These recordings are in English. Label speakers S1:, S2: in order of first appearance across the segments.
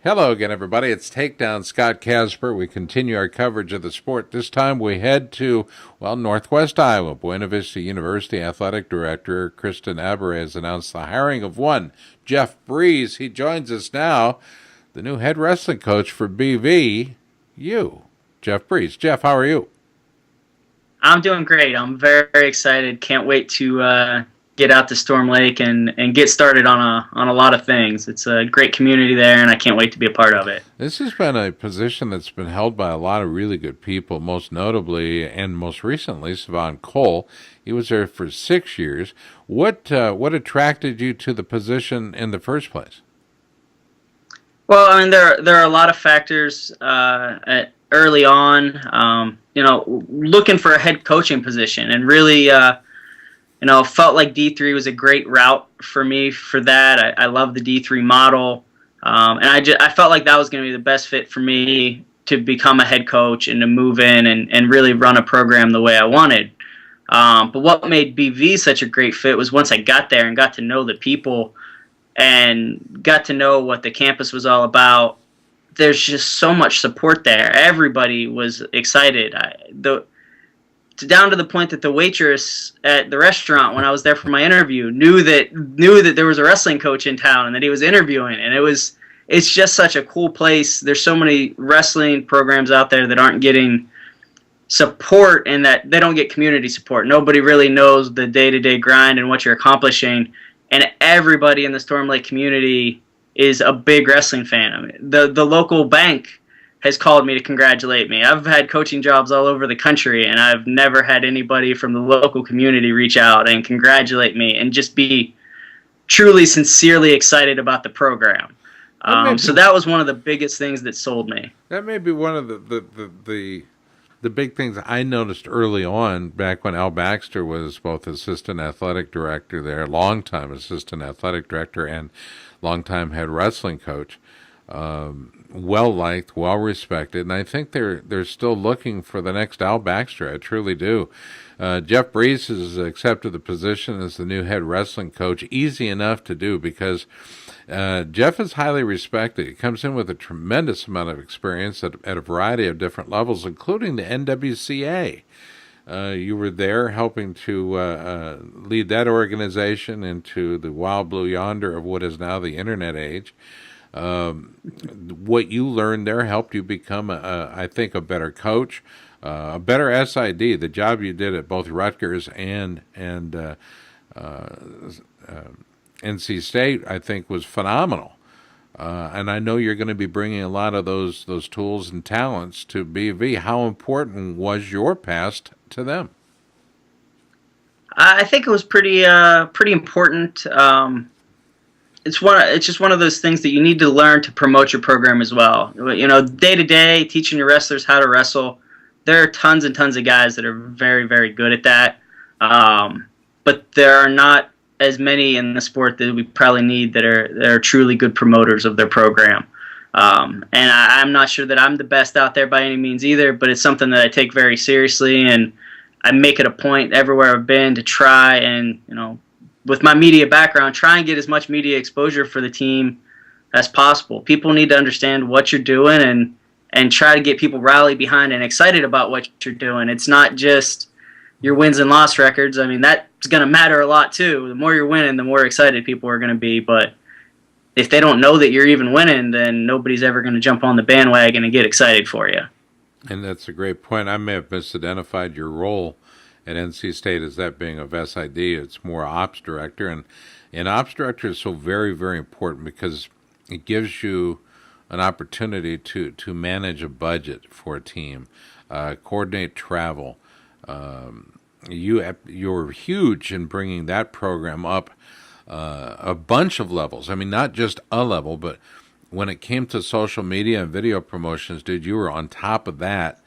S1: Hello again, everybody. It's Takedown, Scott Casper. We continue our coverage of the sport. This time we head to, Northwest Iowa. Buena Vista University Athletic Director Kristen Aber has announced the hiring of one, Jeff Breese. He joins us now, the new head wrestling coach for BVU, Jeff Breese. Jeff, how are you?
S2: I'm doing great. I'm very, very excited. Can't wait to get out to Storm Lake and get started on a lot of things. It's a great community there, and I can't wait to be a part of it.
S1: This has been a position that's been held by a lot of really good people, most notably and most recently, Savon Cole. He was there for 6 years. What attracted you to the position in the first place?
S2: Well, I mean, there are a lot of factors early on. Looking for a head coaching position, and really, felt like D3 was a great route for me for that. I love the D3 model, and I felt like that was going to be the best fit for me to become a head coach and to move in and really run a program the way I wanted. But what made BV such a great fit was once I got there and got to know the people and got to know what the campus was all about. There's just so much support there. Everybody was excited. Down to the point that the waitress at the restaurant when I was there for my interview knew that there was a wrestling coach in town and that he was interviewing. And it's just such a cool place. There's so many wrestling programs out there that aren't getting support and that they don't get community support. Nobody really knows the day-to-day grind and what you're accomplishing. And everybody in the Storm Lake community is a big wrestling fan. I mean, the local bank has called me to congratulate me. I've had coaching jobs all over the country, and I've never had anybody from the local community reach out and congratulate me and just be truly, sincerely excited about the program. So that was one of the biggest things that sold me.
S1: That may be one of the big things I noticed early on, back when Al Baxter was both assistant athletic director there, longtime assistant athletic director and longtime head wrestling coach. Well liked, well respected, and I think they're still looking for the next Al Baxter. I truly do. Jeff Breese has accepted the position as the new head wrestling coach. Easy enough to do because Jeff is highly respected. He comes in with a tremendous amount of experience at a variety of different levels, including the NWCA. You were there helping to lead that organization into the wild blue yonder of what is now the internet age. What you learned there helped you become, I think, a better coach, a better SID. The job you did at both Rutgers and NC State, I think, was phenomenal. And I know you're going to be bringing a lot of those tools and talents to BV. How important was your past to them?
S2: I think it was pretty important. It's just one of those things that you need to learn to promote your program as well. Day to day, teaching your wrestlers how to wrestle. There are tons and tons of guys that are very, very good at that. But there are not as many in the sport that we probably need that are truly good promoters of their program. And I'm not sure that I'm the best out there by any means either, but it's something that I take very seriously, and I make it a point everywhere I've been to try and, with my media background, try and get as much media exposure for the team as possible. People need to understand what you're doing and try to get people rallied behind and excited about what you're doing. It's not just your wins and loss records. I mean, that's going to matter a lot too. The more you're winning, the more excited people are going to be. But if they don't know that you're even winning, then nobody's ever going to jump on the bandwagon and get excited for you.
S1: And that's a great point. I may have misidentified your role at NC State as that being of SID. It's more ops director. And ops director is so very, very important because it gives you an opportunity to manage a budget for a team, coordinate travel. You're huge in bringing that program up a bunch of levels. I mean, not just a level, but when it came to social media and video promotions, dude, you were on top of that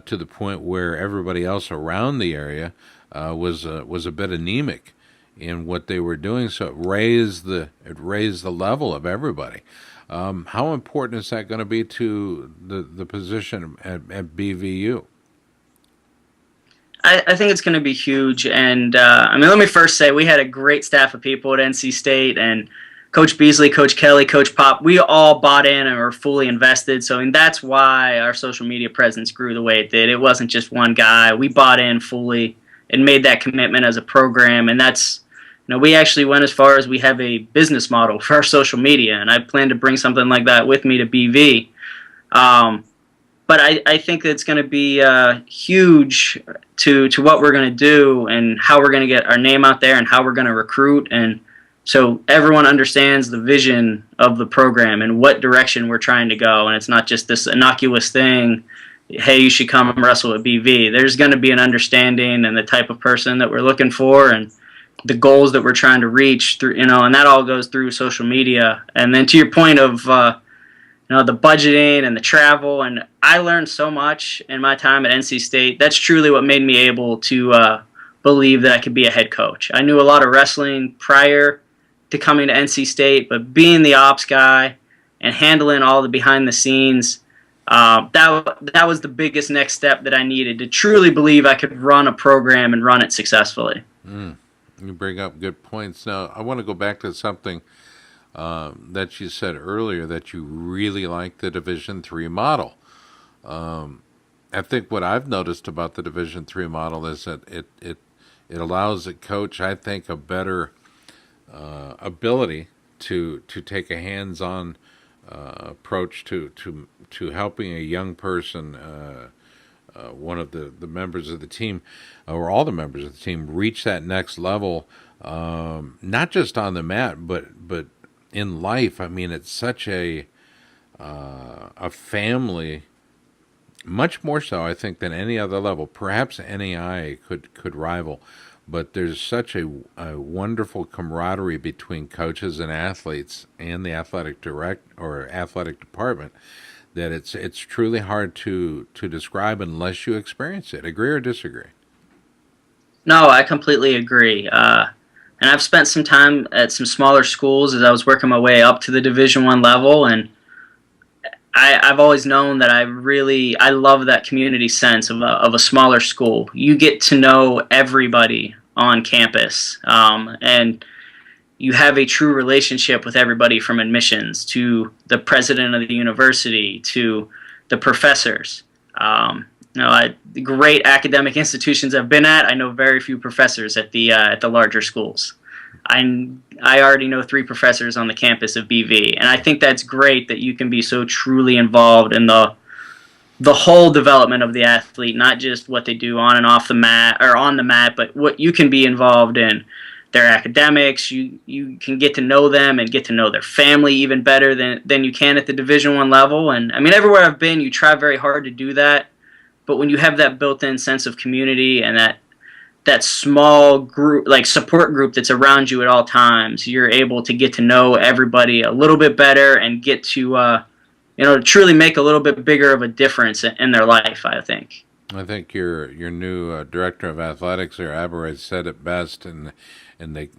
S1: to the point where everybody else around the area was a bit anemic in what they were doing. So it raised the level of everybody. How important is that going to be to the position at BVU?
S2: I think it's going to be huge. And let me first say we had a great staff of people at NC State, and Coach Beasley, Coach Kelly, Coach Pop, we all bought in and were fully invested. So, and that's why our social media presence grew the way it did. It wasn't just one guy. We bought in fully and made that commitment as a program. And that's, we actually went as far as we have a business model for our social media. And I plan to bring something like that with me to BV. But I think it's going to be huge to what we're going to do and how we're going to get our name out there and how we're going to recruit, and so everyone understands the vision of the program and what direction we're trying to go. And it's not just this innocuous thing, hey, you should come and wrestle at BV. There's going to be an understanding and the type of person that we're looking for and the goals that we're trying to reach through, and that all goes through social media. And then to your point of the budgeting and the travel, and I learned so much in my time at NC State. That's truly what made me able to believe that I could be a head coach. I knew a lot of wrestling prior to coming to NC State, but being the ops guy and handling all the behind the scenes, that was the biggest next step that I needed to truly believe I could run a program and run it successfully.
S1: You bring up good points. Now, I want to go back to something that you said earlier, that you really like the Division III model. I think what I've noticed about the Division III model is that it allows the coach, I think, a better ability to take a hands-on approach to helping a young person, one of the members of the team, or all the members of the team, reach that next level, not just on the mat, but in life. I mean, it's such a family, much more so, I think, than any other level. Perhaps NAI could rival. But there's such a wonderful camaraderie between coaches and athletes and the athletic department that it's truly hard to describe unless you experience it. Agree or disagree?
S2: No, I completely agree. And I've spent some time at some smaller schools as I was working my way up to the Division I level, and I've always known that I love that community sense of a smaller school. You get to know everybody on campus, and you have a true relationship with everybody from admissions to the president of the university to the professors. The great academic institutions I've been at, I know very few professors at the larger schools. I already know 3 professors on the campus of BV, and I think that's great that you can be so truly involved in the whole development of the athlete, not just what they do on and off the mat or on the mat, but what you can be involved in their academics. You can get to know them and get to know their family even better than you can at the Division I level. And I mean, everywhere I've been, you try very hard to do that, but when you have that built-in sense of community and that small group, like support group that's around you at all times, you're able to get to know everybody a little bit better and get to truly make a little bit bigger of a difference in their life, I think.
S1: I think your new director of athletics there, Aberray, said it best, and they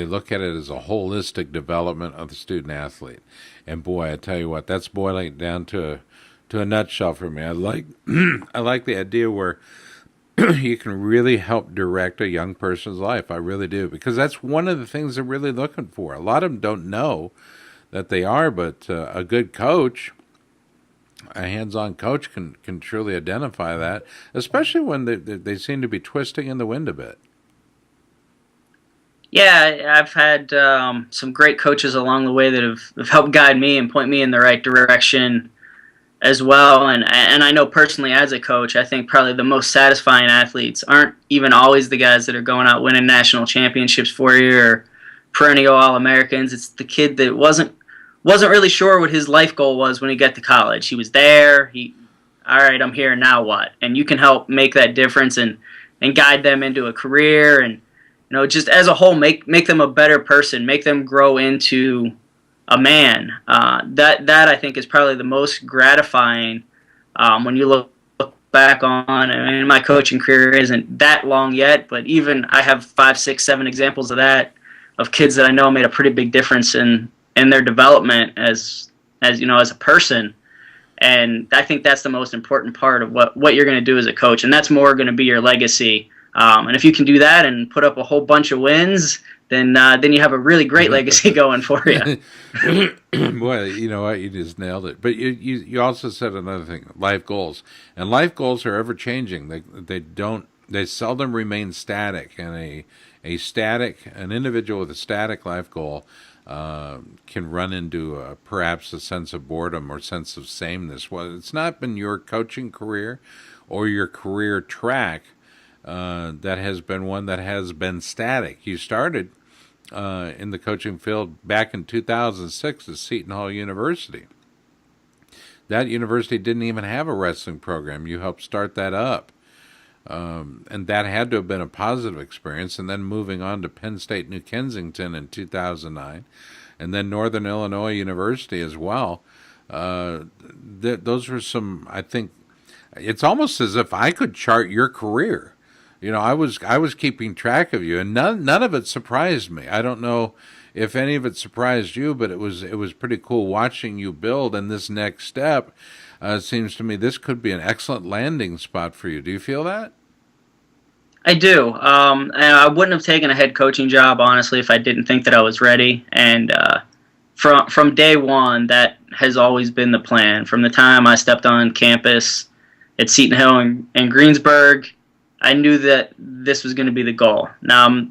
S1: look at it as a holistic development of the student athlete. And boy, I tell you what, that's boiling it down to a nutshell for me. I like I like the idea where you can really help direct a young person's life. I really do, because that's one of the things they're really looking for. A lot of them don't know that they are, but a good coach, a hands-on coach, can truly identify that, especially when they seem to be twisting in the wind a bit.
S2: Yeah, I've had some great coaches along the way that have helped guide me and point me in the right direction as well. And I know personally as a coach, I think probably the most satisfying athletes aren't even always the guys that are going out winning national championships for you or perennial All-Americans. It's the kid that wasn't really sure what his life goal was when he got to college. He was there. All right, I'm here, now what? And you can help make that difference and guide them into a career and, just as a whole, make them a better person, make them grow into a man. That I think is probably the most gratifying when you look back on. I mean, my coaching career isn't that long yet, but even I have 5, 6, 7 examples of that, of kids that I know made a pretty big difference in their development as a person. And I think that's the most important part of what you're going to do as a coach, and that's more going to be your legacy And if you can do that and put up a whole bunch of wins, then you have a really great legacy going for you.
S1: Boy, you know what? You just nailed it. But you also said another thing: life goals, and life goals are ever changing. They seldom remain static, and an individual with a static life goal can run into perhaps a sense of boredom or sense of sameness. Well, it's not been your coaching career or your career track that has been one that has been static. You started in the coaching field back in 2006 at Seton Hall University. That university didn't even have a wrestling program. You helped start that up. And that had to have been a positive experience. And then moving on to Penn State New Kensington in 2009, and then Northern Illinois University as well. Those were some, I think, it's almost as if I could chart your career. You know, I was keeping track of you, and none of it surprised me. I don't know if any of it surprised you, but it was pretty cool watching you build. And this next step, it seems to me, this could be an excellent landing spot for you. Do you feel that?
S2: I do. And I wouldn't have taken a head coaching job, honestly, if I didn't think that I was ready. And from day one, that has always been the plan. From the time I stepped on campus at Seton Hill and Greensburg, I knew that this was going to be the goal. Now,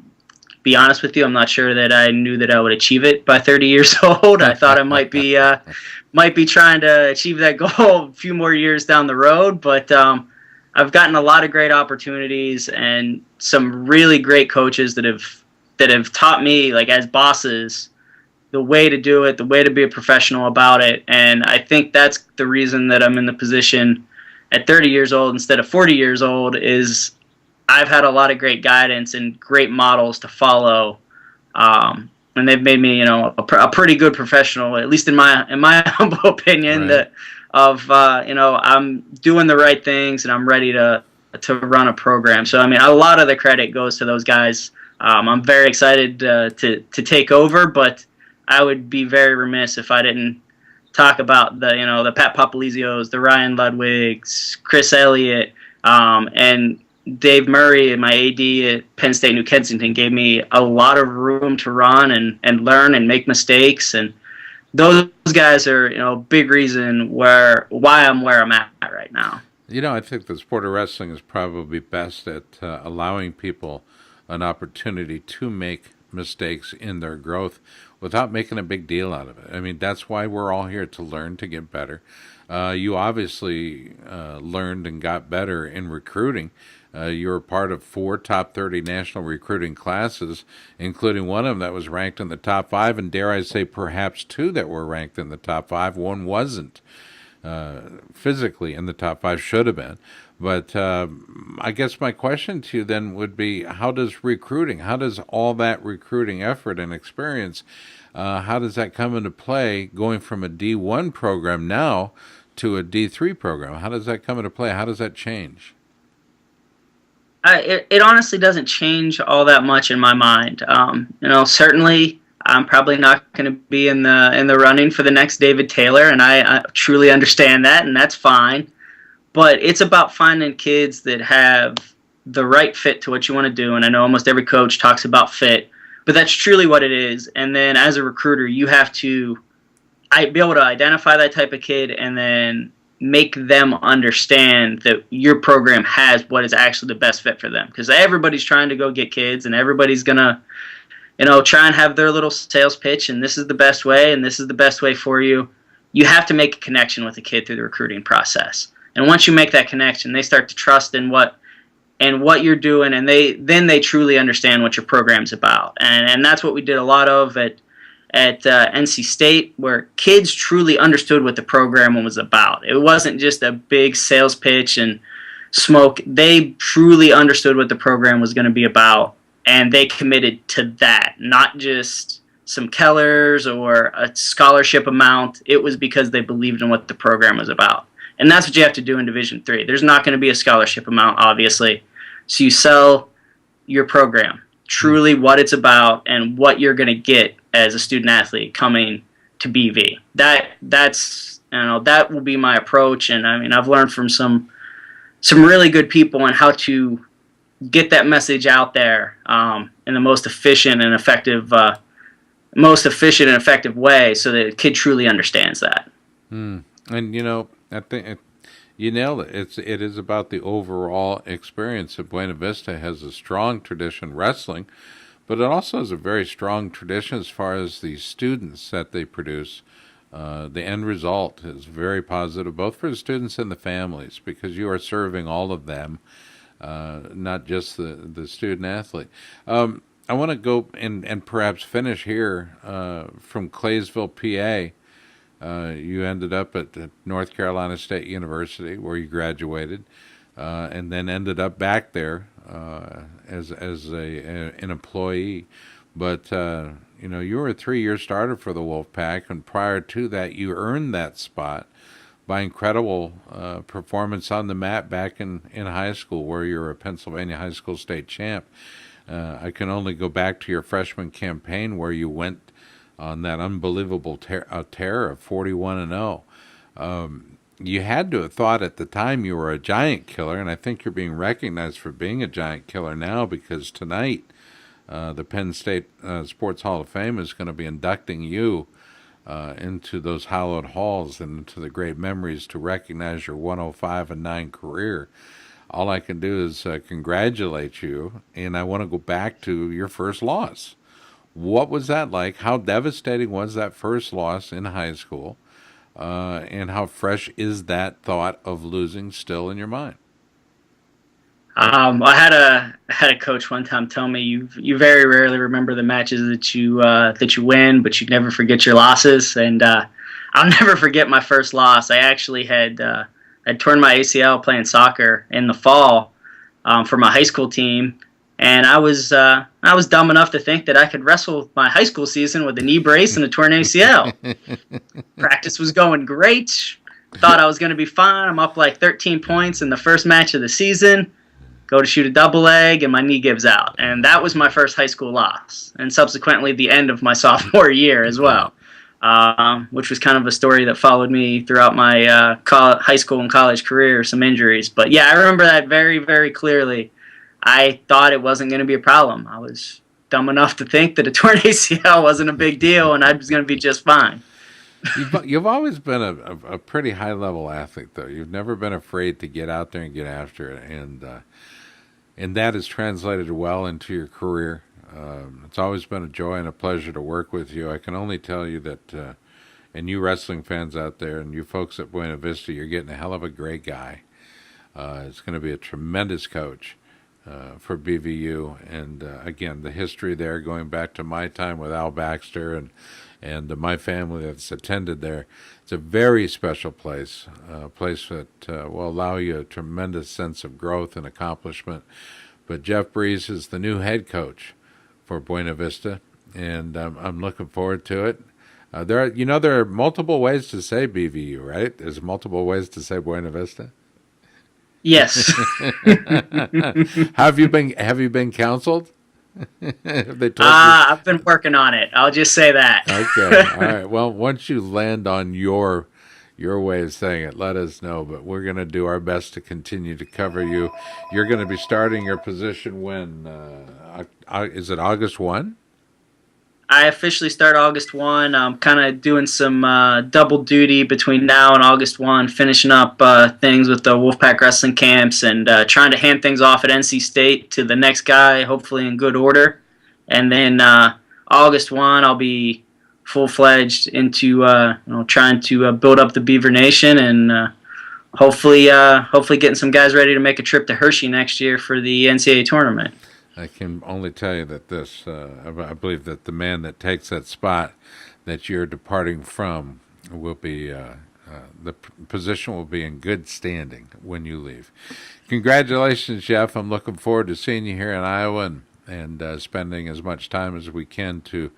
S2: be honest with you, I'm not sure that I knew that I would achieve it by 30 years old. I thought I might be trying to achieve that goal a few more years down the road, but I've gotten a lot of great opportunities and some really great coaches that have taught me, like as bosses, the way to do it, the way to be a professional about it. And I think that's the reason that I'm in the position at 30 years old instead of 40 years old is I've had a lot of great guidance and great models to follow, and they've made me, you know, a pretty good professional, at least in my humble opinion.
S1: Right.
S2: You know, I'm doing the right things and I'm ready to run a program. So I mean, a lot of the credit goes to those guys. I'm very excited to take over, but I would be very remiss if I didn't talk about the Pat Papalizios, the Ryan Ludwigs, Chris Elliott, and Dave Murray, my AD at Penn State New Kensington, gave me a lot of room to run and learn and make mistakes. And those guys are, you know, a big reason why I'm where I'm at right now.
S1: You know, I think the sport of wrestling is probably best at allowing people an opportunity to make mistakes in their growth without making a big deal out of it. I mean, that's why we're all here, to learn, to get better. You obviously learned and got better in recruiting. You were part of 4 top 30 national recruiting classes, including one of them that was ranked in the top 5, and dare I say perhaps 2 that were ranked in the top 5. One wasn't physically in the top 5, should have been. But I guess my question to you then would be, how does all that recruiting effort and experience, how does that come into play going from a D1 program now to a D3 program? How does that come into play? How does that change?
S2: It honestly doesn't change all that much in my mind. You know, certainly I'm probably not going to be in the running for the next David Taylor, and I truly understand that, and that's fine. But it's about finding kids that have the right fit to what you want to do. And I know almost every coach talks about fit, but that's truly what it is. And then as a recruiter, you have to be able to identify that type of kid and then make them understand that your program has what is actually the best fit for them. Because everybody's trying to go get kids, and everybody's going to, you know, try and have their little sales pitch, and this is the best way, and this is the best way for you. You have to make a connection with a kid through the recruiting process. And once you make that connection, they start to trust in what you're doing, and they truly understand what your program's about. And that's what we did a lot of at NC State, where kids truly understood what the program was about. It wasn't just a big sales pitch and smoke. They truly understood what the program was going to be about, and they committed to that, not just some Kellers or a scholarship amount. It was because they believed in what the program was about. And that's what you have to do in Division III. There's not going to be a scholarship amount, obviously. So you sell your program, truly what it's about and what you're going to get as a student athlete coming to BV. That's that will be my approach. And I mean, I've learned from some really good people on how to get that message out there in the most efficient and effective way, so that the kid truly understands that.
S1: And I think you nailed it. It is about the overall experience. Buena Vista has a strong tradition wrestling, but it also has a very strong tradition as far as the students that they produce. The end result is very positive, both for the students and the families, because you are serving all of them, not just the student athlete. I want to go and perhaps finish here from Claysville, PA. You ended up at North Carolina State University, where you graduated, and then ended up back there as an employee. But you were a 3-year starter for the Wolfpack, and prior to that, you earned that spot by incredible performance on the mat back in high school, where you were a Pennsylvania high school state champ. I can only go back to your freshman campaign, where you went on that unbelievable tear of 41-0. You had to have thought at the time you were a giant killer, and I think you're being recognized for being a giant killer now, because tonight the Penn State Sports Hall of Fame is going to be inducting you into those hallowed halls and into the great memories to recognize your 105-9 career. All I can do is congratulate you, and I want to go back to your first loss. What was that like? How devastating was that first loss in high school? And how fresh is that thought of losing still in your mind?
S2: I had a coach one time tell me, you very rarely remember the matches that you win, but you never forget your losses. And I'll never forget my first loss. I actually had torn my ACL playing soccer in the fall for my high school team, and I was dumb enough to think that I could wrestle my high school season with a knee brace and a torn ACL. Practice was going great. Thought I was going to be fine. I'm up like 13 points in the first match of the season. Go to shoot a double leg, and my knee gives out. And that was my first high school loss, and subsequently the end of my sophomore year as well, which was kind of a story that followed me throughout my high school and college career, some injuries. But yeah, I remember that very, very clearly. I thought it wasn't going to be a problem. I was dumb enough to think that a torn ACL wasn't a big deal, and I was going to be just fine.
S1: You've always been a pretty high-level athlete, though. You've never been afraid to get out there and get after it, and that has translated well into your career. It's always been a joy and a pleasure to work with you. I can only tell you that, and you wrestling fans out there and you folks at Buena Vista, you're getting a hell of a great guy. It's going to be a tremendous coach for BVU. And again, the history there, going back to my time with Al Baxter and my family that's attended there. It's a very special place, a place that will allow you a tremendous sense of growth and accomplishment. But Jeff Breese is the new head coach for Buena Vista, and I'm looking forward to it. There are multiple ways to say BVU, right? There's multiple ways to say Buena Vista.
S2: Yes.
S1: Have you been counseled? They told you?
S2: I've been working on it. I'll just say that.
S1: Okay. All right. Well, once you land on your way of saying it, let us know. But we're going to do our best to continue to cover you. You're going to be starting your position when? Is it August 1?
S2: I officially start August 1. I'm kind of doing some double duty between now and August 1, finishing up things with the Wolfpack wrestling camps and trying to hand things off at NC State to the next guy, hopefully in good order. And then August 1, I'll be full-fledged into trying to build up the Beaver Nation and hopefully getting some guys ready to make a trip to Hershey next year for the NCAA tournament.
S1: I can only tell you that I believe that the man that takes that spot that you're departing from will be, the position will be in good standing when you leave. Congratulations, Jeff. I'm looking forward to seeing you here in Iowa and spending as much time as we can to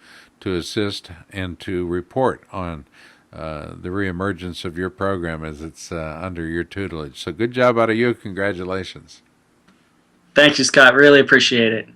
S1: assist and to report on the reemergence of your program as it's under your tutelage. So good job out of you. Congratulations.
S2: Thank you, Scott. Really appreciate it.